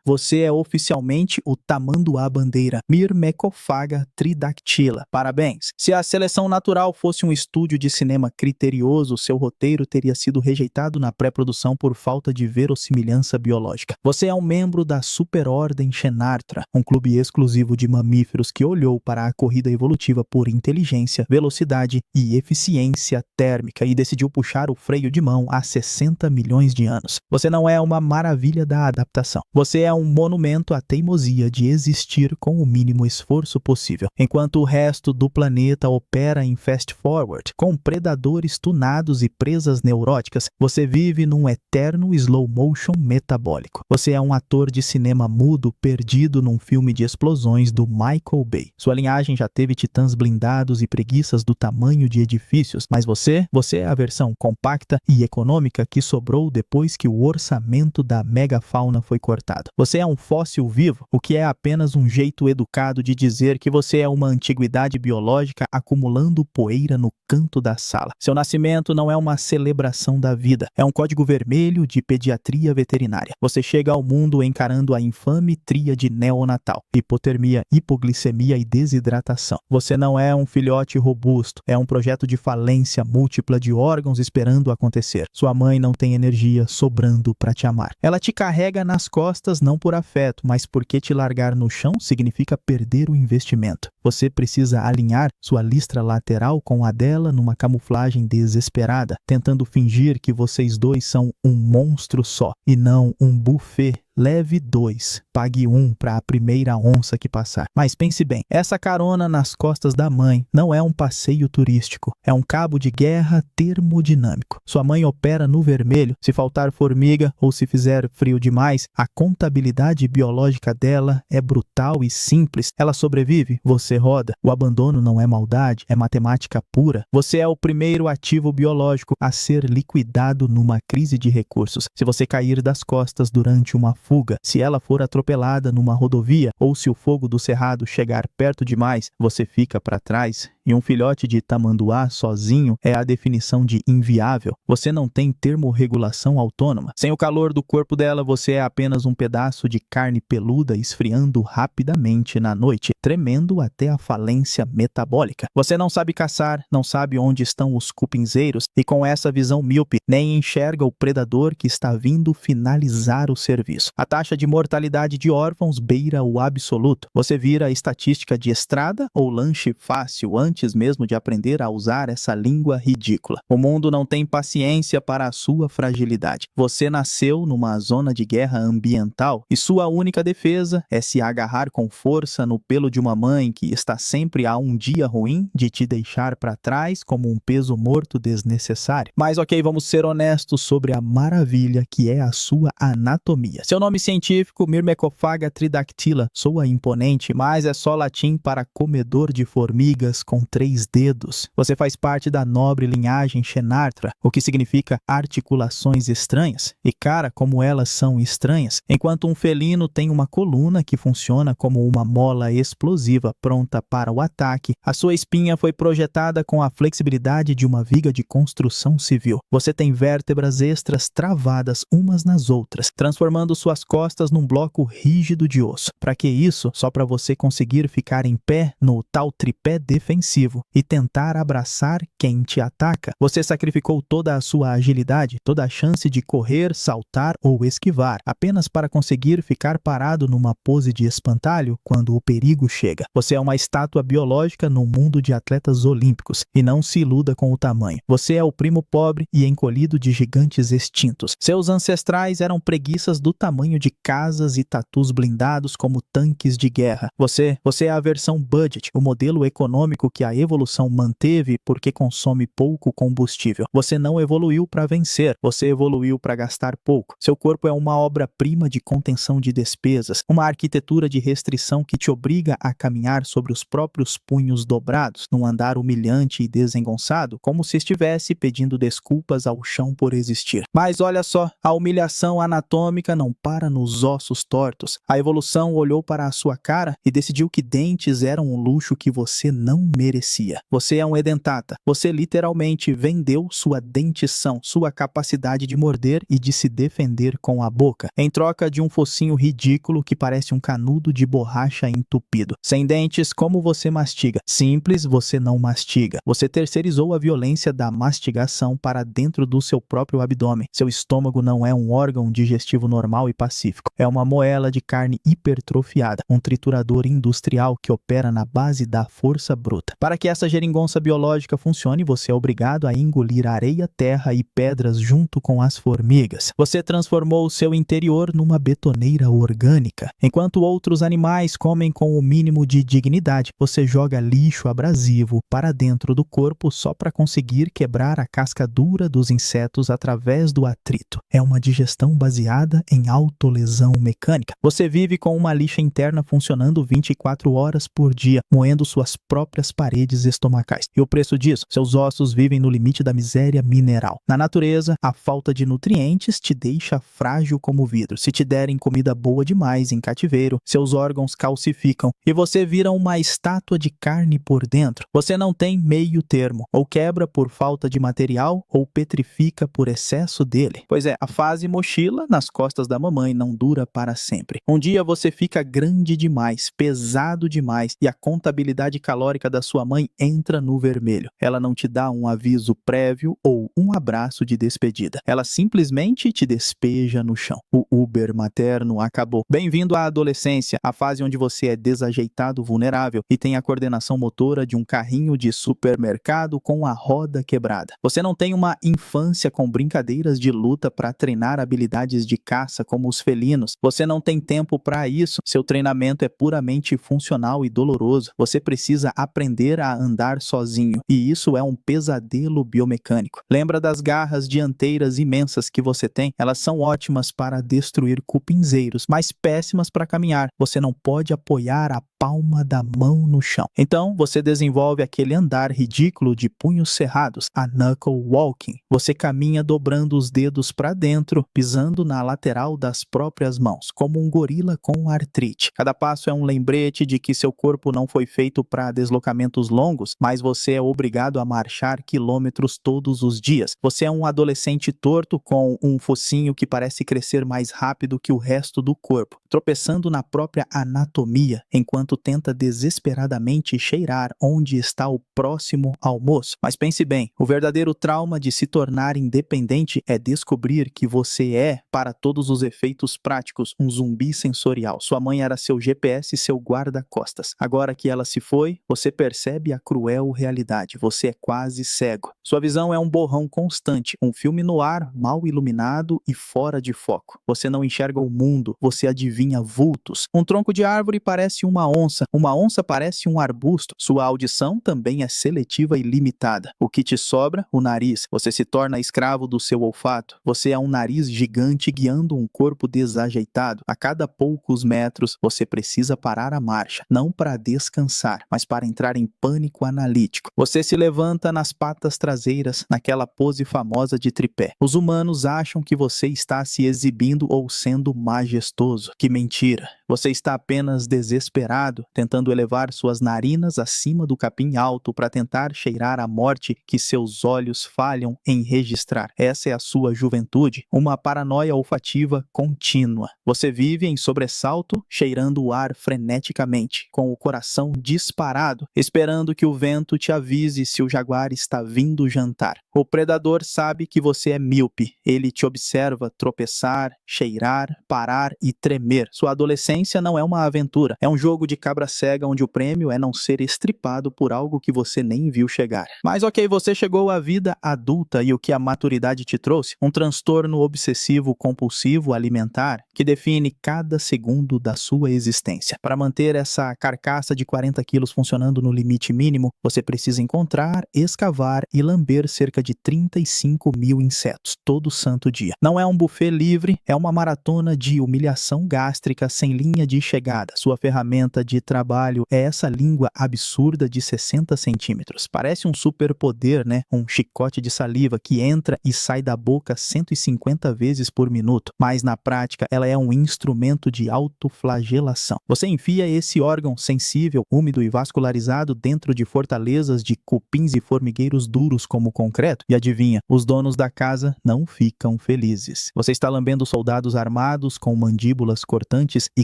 Você é oficialmente o tamanduá bandeira Myrmecophaga tridactyla. Parabéns! Se a seleção natural fosse um estúdio de cinema criterioso, seu roteiro teria sido rejeitado na pré-produção por falta de verossimilhança biológica. Você é um membro da Superordem Xenarthra, um clube exclusivo de mamíferos que olhou para a corrida evolutiva por inteligência, velocidade e eficiência térmica e decidiu puxar o freio de mão há 60 milhões de anos. Você não é uma maravilha da adaptação. Você é um monumento à teimosia de existir com o mínimo esforço possível, enquanto o resto do planeta opera em fast forward, com predadores tunados e presas neuróticas. Você vive num eterno slow motion metabólico. Você é um ator de cinema mudo perdido num filme de explosões do Michael Bay. Sua linhagem já teve titãs blindados e preguiças do tamanho de edifícios, mas você é a versão compacta e econômica que sobrou depois que o orçamento da megafauna foi cortado. Você é um fóssil vivo, o que é apenas um jeito educado de dizer que você é uma antiguidade biológica acumulando poeira no canto da sala. Seu nascimento não é uma celebração da vida, é um código vermelho de pediatria veterinária. Você chega ao mundo encarando a infame tríade neonatal: hipotermia, hipoglicemia e desidratação. Você não é um filhote robusto, é um projeto de falência múltipla de órgãos esperando acontecer. Sua mãe não tem energia sobrando para te amar. Ela te carrega nas costas não por afeto, mas porque te largar no chão significa perder o investimento. Você precisa alinhar sua listra lateral com a dela numa camuflagem desesperada, tentando fingir que vocês dois são um monstro só e não um buffet. Leve 2, pague 1 para a primeira onça que passar. Mas pense bem, essa carona nas costas da mãe não é um passeio turístico, é um cabo de guerra termodinâmico. Sua mãe opera no vermelho, se faltar formiga ou se fizer frio demais, a contabilidade biológica dela é brutal e simples. Ela sobrevive, você roda. O abandono não é maldade, é matemática pura. Você é o primeiro ativo biológico a ser liquidado numa crise de recursos. Se você cair das costas durante uma fuga, se ela for atropelada numa rodovia ou se o fogo do cerrado chegar perto demais, você fica para trás. E um filhote de tamanduá sozinho é a definição de inviável. Você não tem termorregulação autônoma. Sem o calor do corpo dela, você é apenas um pedaço de carne peluda esfriando rapidamente na noite, tremendo até a falência metabólica. Você não sabe caçar, não sabe onde estão os cupinzeiros e com essa visão míope, nem enxerga o predador que está vindo finalizar o serviço. A taxa de mortalidade de órfãos beira o absoluto. Você vira a estatística de estrada ou lanche fácil antes mesmo de aprender a usar essa língua ridícula. O mundo não tem paciência para a sua fragilidade. Você nasceu numa zona de guerra ambiental e sua única defesa é se agarrar com força no pelo de uma mãe que está sempre a um dia ruim de te deixar para trás como um peso morto desnecessário. Mas ok, vamos ser honestos sobre a maravilha que é a sua anatomia. Seu nome científico, Myrmecophaga tridactyla, soa imponente, mas é só latim para comedor de formigas com 3 dedos. Você faz parte da nobre linhagem Xenarthra, o que significa articulações estranhas. E cara, como elas são estranhas. Enquanto um felino tem uma coluna que funciona como uma mola explosiva pronta para o ataque, a sua espinha foi projetada com a flexibilidade de uma viga de construção civil. Você tem vértebras extras travadas umas nas outras, transformando suas costas num bloco rígido de osso. Para que isso? Só para você conseguir ficar em pé no tal tripé defensivo e tentar abraçar quem te ataca. Você sacrificou toda a sua agilidade, toda a chance de correr, saltar ou esquivar, apenas para conseguir ficar parado numa pose de espantalho quando o perigo chega. Você é uma estátua biológica no mundo de atletas olímpicos e não se iluda com o tamanho. Você é o primo pobre e encolhido de gigantes extintos. Seus ancestrais eram preguiças do tamanho de casas e tatus blindados como tanques de guerra. Você é a versão budget, o modelo econômico que a evolução manteve porque consome pouco combustível. Você não evoluiu para vencer, você evoluiu para gastar pouco. Seu corpo é uma obra-prima de contenção de despesas, uma arquitetura de restrição que te obriga a caminhar sobre os próprios punhos dobrados, num andar humilhante e desengonçado, como se estivesse pedindo desculpas ao chão por existir. Mas olha só, a humilhação anatômica não para nos ossos tortos. A evolução olhou para a sua cara e decidiu que dentes eram um luxo que você não merecia. merecia. Você é um edentata. Você literalmente vendeu sua dentição, sua capacidade de morder e de se defender com a boca, em troca de um focinho ridículo que parece um canudo de borracha entupido. Sem dentes, como você mastiga? Simples, você não mastiga. Você terceirizou a violência da mastigação para dentro do seu próprio abdômen. Seu estômago não é um órgão digestivo normal e pacífico. É uma moela de carne hipertrofiada, um triturador industrial que opera na base da força bruta. Para que essa geringonça biológica funcione, você é obrigado a engolir areia, terra e pedras junto com as formigas. Você transformou o seu interior numa betoneira orgânica. Enquanto outros animais comem com o mínimo de dignidade, você joga lixo abrasivo para dentro do corpo só para conseguir quebrar a casca dura dos insetos através do atrito. É uma digestão baseada em autolesão mecânica. Você vive com uma lixa interna funcionando 24 horas por dia, moendo suas próprias paredes estomacais. E o preço disso? Seus ossos vivem no limite da miséria mineral. Na natureza, a falta de nutrientes te deixa frágil como vidro. Se te derem comida boa demais em cativeiro, seus órgãos calcificam e você vira uma estátua de carne por dentro. Você não tem meio termo. Ou quebra por falta de material ou petrifica por excesso dele. Pois é, a fase mochila nas costas da mamãe não dura para sempre. Um dia você fica grande demais, pesado demais e a contabilidade calórica da sua mãe entra no vermelho. Ela não te dá um aviso prévio ou um abraço de despedida. Ela simplesmente te despeja no chão. O Uber materno acabou. Bem-vindo à adolescência, a fase onde você é desajeitado, vulnerável e tem a coordenação motora de um carrinho de supermercado com a roda quebrada. Você não tem uma infância com brincadeiras de luta para treinar habilidades de caça como os felinos. Você não tem tempo para isso. Seu treinamento é puramente funcional e doloroso. Você precisa aprender a andar sozinho e isso é um pesadelo biomecânico. Lembra das garras dianteiras imensas que você tem? Elas são ótimas para destruir cupinzeiros, mas péssimas para caminhar. Você não pode apoiar a palma da mão no chão. Então, você desenvolve aquele andar ridículo de punhos cerrados, a knuckle walking. Você caminha dobrando os dedos para dentro, pisando na lateral das próprias mãos, como um gorila com artrite. Cada passo é um lembrete de que seu corpo não foi feito para deslocamentos longos, mas você é obrigado a marchar quilômetros todos os dias. Você é um adolescente torto com um focinho que parece crescer mais rápido que o resto do corpo, tropeçando na própria anatomia, enquanto tenta desesperadamente cheirar onde está o próximo almoço. Mas pense bem, o verdadeiro trauma de se tornar independente é descobrir que você é, para todos os efeitos práticos, um zumbi sensorial. Sua mãe era seu GPS e seu guarda-costas. Agora que ela se foi, você percebe a cruel realidade. Você é quase cego. Sua visão é um borrão constante, um filme no ar, mal iluminado e fora de foco. Você não enxerga o mundo, você adivinha vultos. Um tronco de árvore parece uma onça parece um arbusto. Sua audição também é seletiva e limitada. O que te sobra? O nariz. Você se torna escravo do seu olfato. Você é um nariz gigante guiando um corpo desajeitado. A cada poucos metros, você precisa parar a marcha, não para descansar, mas para entrar em pânico analítico. Você se levanta nas patas traseiras, naquela pose famosa de tripé. Os humanos acham que você está se exibindo ou sendo majestoso. Que mentira! Você está apenas desesperado, tentando elevar suas narinas acima do capim alto para tentar cheirar a morte que seus olhos falham em registrar. Essa é a sua juventude, uma paranoia olfativa contínua. Você vive em sobressalto, cheirando o ar freneticamente, com o coração disparado, esperando que o vento te avise se o jaguar está vindo jantar. O predador sabe que você é míope. Ele te observa tropeçar, cheirar, parar e tremer. Sua adolescência não é uma aventura. É um jogo de cabra cega onde o prêmio é não ser estripado por algo que você nem viu chegar. Mas ok, você chegou à vida adulta e o que a maturidade te trouxe? Um transtorno obsessivo compulsivo alimentar que define cada segundo da sua existência. Para manter essa carcaça de 40 quilos funcionando no limite mínimo, você precisa encontrar, escavar e lamber cerca de 35 mil insetos todo santo dia. Não é um buffet livre, é uma maratona de humilhação gástrica sem linha de chegada. Sua ferramenta de trabalho é essa língua absurda de 60 centímetros. Parece um superpoder, né? Um chicote de saliva que entra e sai da boca 150 vezes por minuto. Mas na prática, ela é um instrumento de autoflagelação. Você enfia esse órgão sensível, úmido e vascularizado dentro de fortalezas de cupins e formigueiros duros como concreto. E adivinha, os donos da casa não ficam felizes. Você está lambendo soldados armados com mandíbulas cortantes e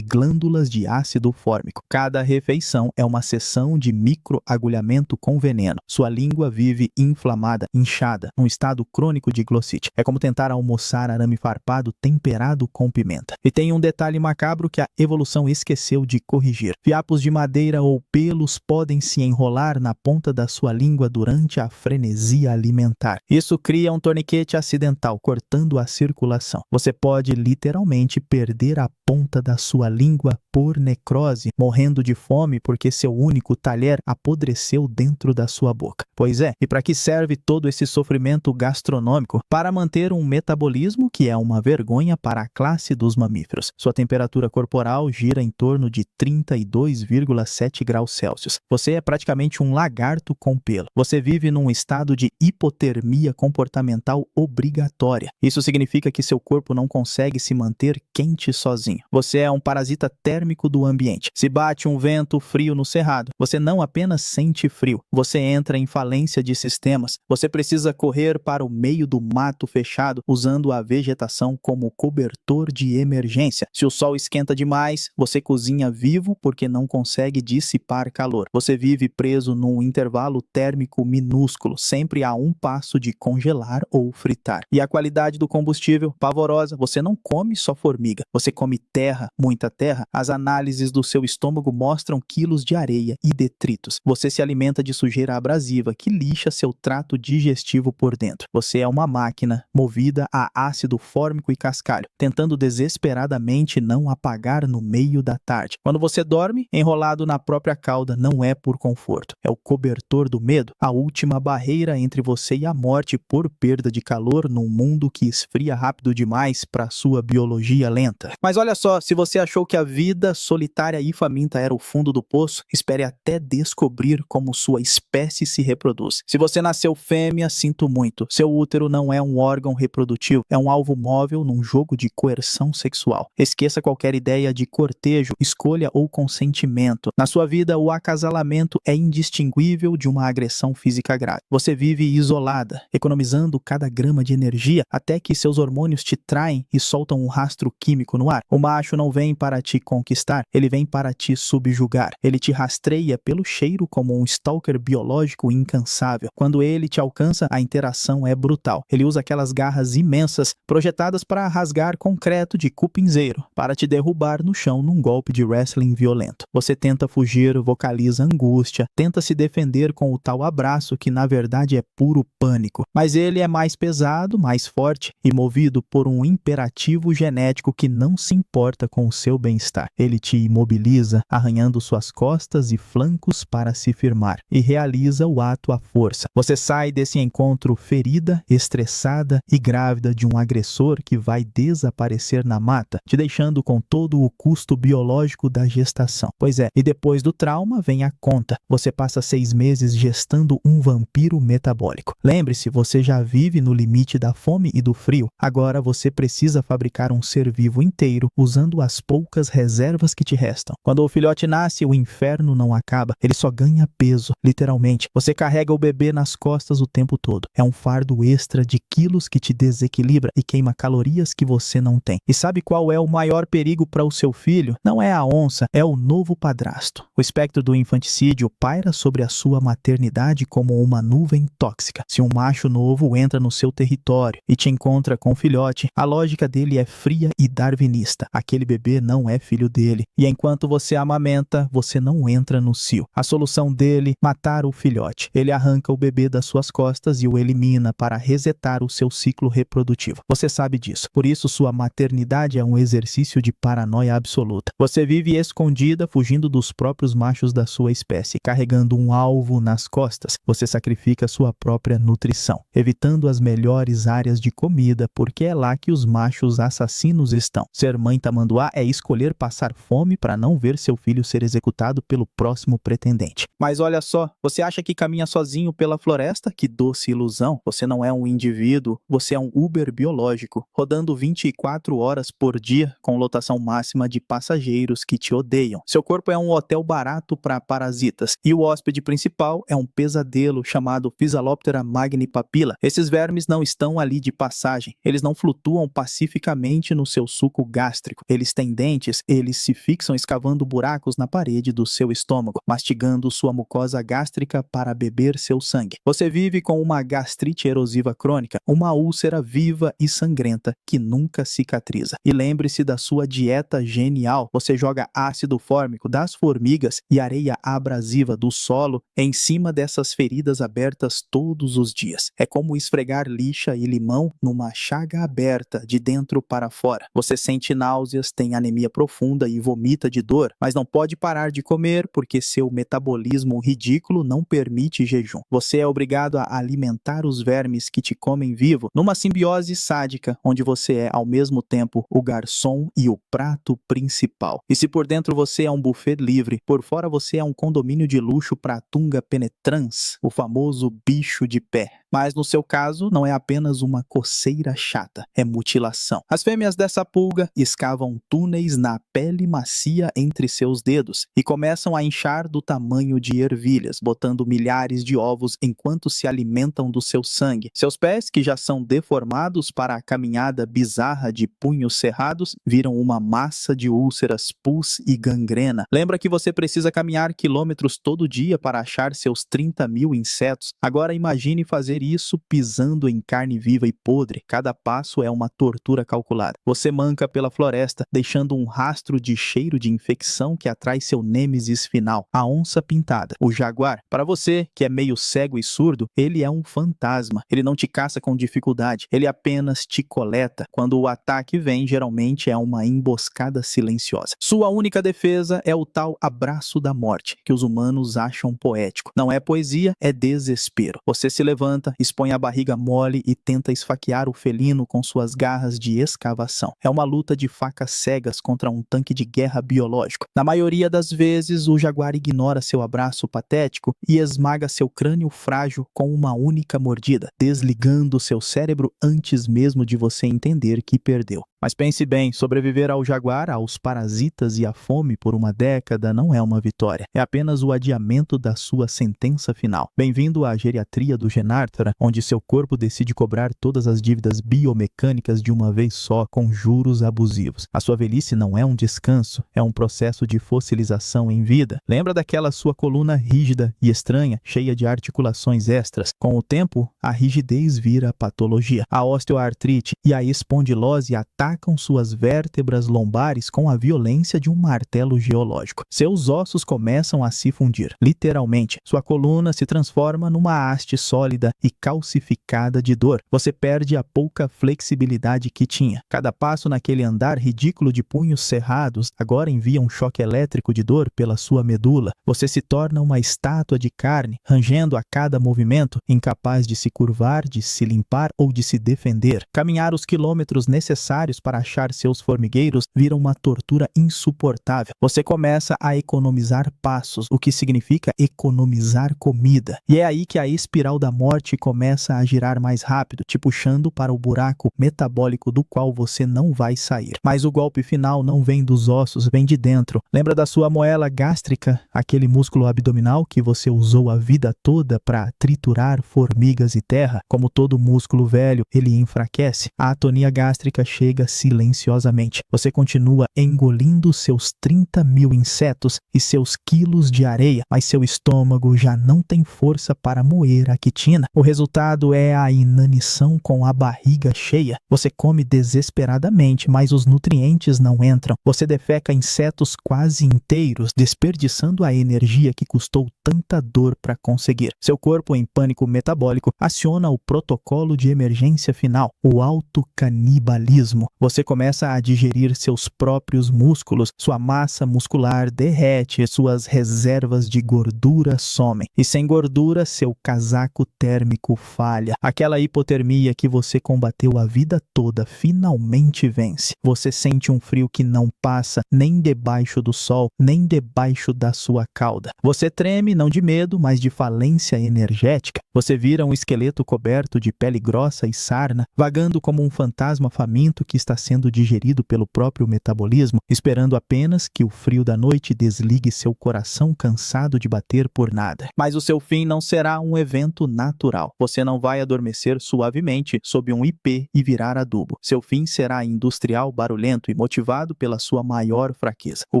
glândulas de ácido fórmico. Cada refeição é uma sessão de microagulhamento com veneno. Sua língua vive inflamada, inchada, num estado crônico de glossite. É como tentar almoçar arame farpado temperado com pimenta. E tem um detalhe macabro que a evolução esqueceu de corrigir. Fiapos de madeira ou pelos podem se enrolar na ponta da sua língua durante a frenesia alimentar. Isso cria um torniquete acidental, cortando a circulação. Você pode literalmente perder a ponta da sua língua por necrose, morrendo de fome porque seu único talher apodreceu dentro da sua boca. Pois é, e para que serve todo esse sofrimento gastronômico? Para manter um metabolismo que é uma vergonha para a classe dos mamíferos. Sua temperatura corporal gira em torno de 32,7 graus Celsius. Você é praticamente um lagarto com pelo. Você vive num estado de hipotermia comportamental obrigatória. Isso significa que seu corpo não consegue se manter quente sozinho. Você é um parasita térmico do ambiente. Se bate um vento frio no cerrado, você não apenas sente frio, você entra em falência de sistemas. Você precisa correr para o meio do mato fechado, usando a vegetação como cobertor de emergência. Se o sol esquenta demais, você cozinha vivo porque não consegue dissipar calor. Você vive preso num intervalo térmico minúsculo, sempre a um passo de congelar ou fritar. E a qualidade do combustível, pavorosa. Você não come só formiga, você come terra, muita terra. As análises do seu estômago mostram quilos de areia e detritos. Você se alimenta de sujeira abrasiva que lixa seu trato digestivo por dentro. Você é uma máquina movida a ácido fórmico e cascalho, tentando desesperadamente não apagar no meio da tarde. Quando você dorme, enrolado na própria cauda, não é por conforto. É o cobertor do medo, a última barreira entre você e a morte por perda de calor num mundo que esfria rápido demais para sua biologia lenta. Mas olha só, se você achou que a vida solitária e faminta era o fundo do poço, espere até descobrir como sua espécie se reproduz. Se você nasceu fêmea, sinto muito. Seu útero não é um órgão reprodutivo, é um alvo móvel num jogo de coerção sexual. Esqueça qualquer ideia de cortejo, escolha ou consentimento. Na sua vida, o acasalamento é indistinguível de uma agressão física grave. Você vive isolada, economizando cada grama de energia até que seus hormônios te traem e soltam um rastro químico no ar. O macho não vem para te conquistar, ele vem para te subjugar. Ele te rastreia pelo cheiro como um stalker biológico incansável. Quando ele te alcança, a interação é brutal. Ele usa aquelas garras imensas projetadas para rasgar concreto de cupinzeiro, para te derrubar no chão num golpe de wrestling violento. Você tenta fugir, vocaliza angústia, tenta se defender com o tal abraço que na verdade é puro pânico. Mas ele é mais pesado, mais forte e movido por um imperativo genético que não se importa com o seu bem-estar. Ele te imobiliza, arranhando suas costas e flancos para se firmar, e realiza o ato à força. Você sai desse encontro ferida, estressada e grávida de um agressor que vai desaparecer na mata, te deixando com todo o custo biológico da gestação. Pois é, e depois do trauma vem a conta. Você passa 6 meses gestando um vampiro metabólico. Lembre-se, você já vive no limite da fome e do frio. Agora você precisa fabricar um ser vivo inteiro, usando as poucas reservas que te restam. Quando o filhote nasce, o inferno não acaba. Ele só ganha peso, literalmente. Você carrega o bebê nas costas o tempo todo. É um fardo extra de quilos que te desequilibra e queima calorias que você não tem. E sabe qual é o maior perigo para o seu filho? Não é a onça, é o novo padrasto. O espectro do infanticídio paira sobre a sua maternidade como uma nuvem tóxica. Se um macho novo entra no seu território e te encontra com o filhote, a lógica dele é fria e darwinista. Aquele bebê não é filho dele. E enquanto você amamenta, você não entra no cio. A solução dele, matar o filhote. Ele arranca o bebê das suas costas e o elimina para resetar o seu ciclo reprodutivo. Você sabe disso. Por isso, sua maternidade é um exercício de paranoia absoluta. Você vive escondida, fugindo dos próprios machos da sua espécie, carregando um alvo nas costas. Você sacrifica sua própria nutrição, evitando as melhores áreas de comida, porque é lá que os machos assassinos estão. Ser mãe tamanduá é escolher passar fome para não ver seu filho ser executado pelo próximo pretendente. Mas olha só, você acha que caminha sozinho pela floresta? Que doce ilusão. Você não é um indivíduo, você é um Uber biológico, rodando 24 horas por dia com lotação máxima de passageiros que te odeiam. Seu corpo é um hotel barato para parasitas. baratas. E o hóspede principal é um pesadelo chamado Physaloptera magnipapilla. Esses vermes não estão ali de passagem. Eles não flutuam pacificamente no seu suco gástrico. Eles têm dentes, eles se fixam escavando buracos na parede do seu estômago, mastigando sua mucosa gástrica para beber seu sangue. Você vive com uma gastrite erosiva crônica, uma úlcera viva e sangrenta que nunca cicatriza. E lembre-se da sua dieta genial. Você joga ácido fórmico das formigas e areia abrasiva do solo em cima dessas feridas abertas todos os dias. É como esfregar lixa e limão numa chaga aberta de dentro para fora. Você sente náuseas, tem anemia profunda e vomita de dor, mas não pode parar de comer porque seu metabolismo ridículo não permite jejum. Você é obrigado a alimentar os vermes que te comem vivo numa simbiose sádica, onde você é ao mesmo tempo o garçom e o prato principal. E se por dentro você é um buffet livre, por fora você é um condomínio de luxo para Tunga penetrans, o famoso bicho de pé. Mas no seu caso, não é apenas uma coceira chata, é mutilação. As fêmeas dessa pulga escavam túneis na pele macia entre seus dedos e começam a inchar do tamanho de ervilhas, botando milhares de ovos enquanto se alimentam do seu sangue. Seus pés, que já são deformados para a caminhada bizarra de punhos cerrados, viram uma massa de úlceras, pus e gangrena. Lembra que você precisa caminhar quilômetros todo dia para achar seus 30 mil insetos? Agora imagine fazer isso pisando em carne viva e podre. Cada passo é uma tortura calculada. Você manca pela floresta, deixando um rastro de cheiro de infecção que atrai seu nêmesis final, a onça pintada, o jaguar. Para você, que é meio cego e surdo, ele é um fantasma. Ele não te caça com dificuldade, ele apenas te coleta. Quando o ataque vem, geralmente é uma emboscada silenciosa. Sua única defesa é o tal abraço da morte, que os humanos acham poético. Não é poesia, é desespero. Você se levanta, expõe a barriga mole e tenta esfaquear o felino com suas garras de escavação. É uma luta de facas cegas contra um tanque de guerra biológico. Na maioria das vezes, o jaguar ignora seu abraço patético e esmaga seu crânio frágil com uma única mordida, desligando seu cérebro antes mesmo de você entender que perdeu. Mas pense bem, sobreviver ao jaguar, aos parasitas e à fome por uma década não é uma vitória. É apenas o adiamento da sua sentença final. Bem-vindo à geriatria do Genartara, onde seu corpo decide cobrar todas as dívidas biomecânicas de uma vez só, com juros abusivos. A sua velhice não é um descanso, é um processo de fossilização em vida. Lembra daquela sua coluna rígida e estranha, cheia de articulações extras? Com o tempo, a rigidez vira patologia. A osteoartrite e a espondilose atacam suas vértebras lombares com a violência de um martelo geológico. Seus ossos começam a se fundir, literalmente. Sua coluna se transforma numa haste sólida e calcificada de dor. Você perde a pouca flexibilidade que tinha. Cada passo naquele andar ridículo de punhos cerrados agora envia um choque elétrico de dor pela sua medula. Você se torna uma estátua de carne, rangendo a cada movimento, incapaz de se curvar, de se limpar ou de se defender. Caminhar os quilômetros necessários para achar seus formigueiros vira uma tortura insuportável. Você começa a economizar passos, o que significa economizar comida. E é aí que a espiral da morte começa a girar mais rápido, te puxando para o buraco metabólico do qual você não vai sair. Mas o golpe final não vem dos ossos, vem de dentro. Lembra da sua moela gástrica, aquele músculo abdominal que você usou a vida toda para triturar formigas e terra? Como todo músculo velho, ele enfraquece. A atonia gástrica chega silenciosamente. Você continua engolindo seus 30 mil insetos e seus quilos de areia, mas seu estômago já não tem força para moer a quitina. O resultado é a inanição com a barriga cheia. Você come desesperadamente, mas os nutrientes não entram. Você defeca insetos quase inteiros, desperdiçando a energia que custou tanta dor para conseguir. Seu corpo, em pânico metabólico, aciona o protocolo de emergência final, o autocanibalismo. Você começa a digerir seus próprios músculos, sua massa muscular derrete, suas reservas de gordura somem. E sem gordura, seu casaco térmico falha. Aquela hipotermia que você combateu a vida toda finalmente vence. Você sente um frio que não passa nem debaixo do sol, nem debaixo da sua cauda. Você treme não de medo, mas de falência energética. Você vira um esqueleto coberto de pele grossa e sarna, vagando como um fantasma faminto que está está sendo digerido pelo próprio metabolismo, esperando apenas que o frio da noite desligue seu coração cansado de bater por nada. Mas o seu fim não será um evento natural. Você não vai adormecer suavemente sob um IP e virar adubo. Seu fim será industrial, barulhento e motivado pela sua maior fraqueza, o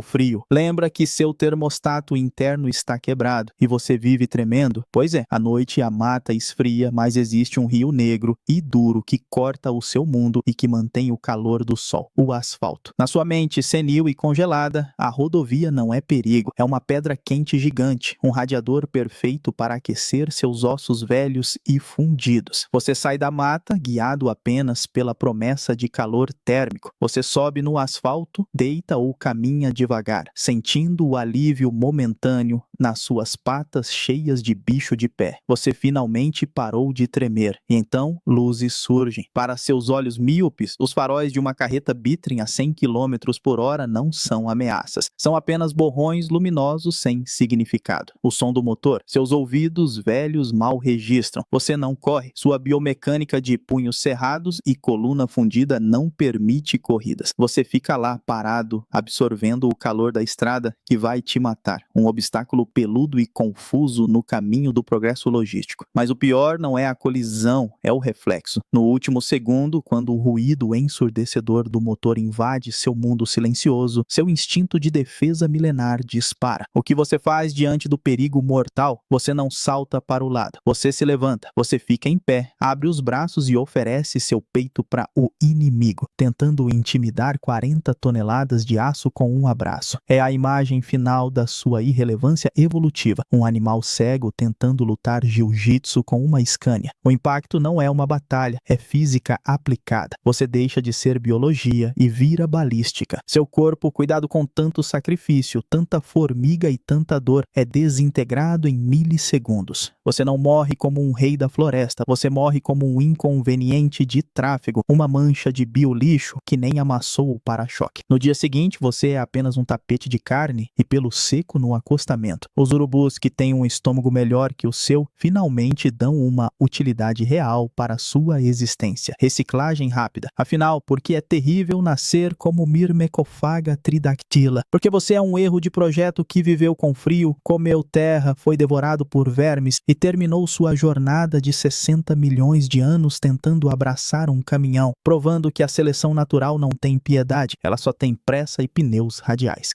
frio. Lembra que seu termostato interno está quebrado e você vive tremendo? Pois é, à noite a mata esfria, mas existe um rio negro e duro que corta o seu mundo e que mantém o calor do sol, o asfalto. Na sua mente senil e congelada, a rodovia não é perigo, é uma pedra quente gigante, um radiador perfeito para aquecer seus ossos velhos e fundidos. Você sai da mata guiado apenas pela promessa de calor térmico. Você sobe no asfalto, deita ou caminha devagar, sentindo o alívio momentâneo nas suas patas cheias de bicho de pé. Você finalmente parou de tremer, e então luzes surgem. Para seus olhos míopes, os faróis de uma carreta bitrem a 100 km por hora não são ameaças. São apenas borrões luminosos sem significado. O som do motor, seus ouvidos velhos mal registram. Você não corre. Sua biomecânica de punhos cerrados e coluna fundida não permite corridas. Você fica lá parado, absorvendo o calor da estrada que vai te matar. Um obstáculo peludo e confuso no caminho do progresso logístico. Mas o pior não é a colisão, é o reflexo. No último segundo, quando o ruído ensurdecedor do motor invade seu mundo silencioso, seu instinto de defesa milenar dispara. O que você faz diante do perigo mortal? Você não salta para o lado. Você se levanta, você fica em pé, abre os braços e oferece seu peito para o inimigo, tentando intimidar 40 toneladas de aço com um abraço. É a imagem final da sua irrelevância evolutiva, um animal cego tentando lutar jiu-jitsu com uma Scania. O impacto não é uma batalha, é física aplicada. Você deixa de ser biologia e vira balística. Seu corpo, cuidado com tanto sacrifício, tanta formiga e tanta dor, é desintegrado em milissegundos. Você não morre como um rei da floresta, você morre como um inconveniente de tráfego, uma mancha de biolixo que nem amassou o para-choque. No dia seguinte, você é apenas um tapete de carne e pelo seco no acostamento. Os urubus que têm um estômago melhor que o seu, finalmente dão uma utilidade real para sua existência. Reciclagem rápida. Afinal, porque é terrível nascer como Myrmecofaga tridactila? Porque você é um erro de projeto que viveu com frio, comeu terra, foi devorado por vermes e terminou sua jornada de 60 milhões de anos tentando abraçar um caminhão, provando que a seleção natural não tem piedade, ela só tem pressa e pneus radiais.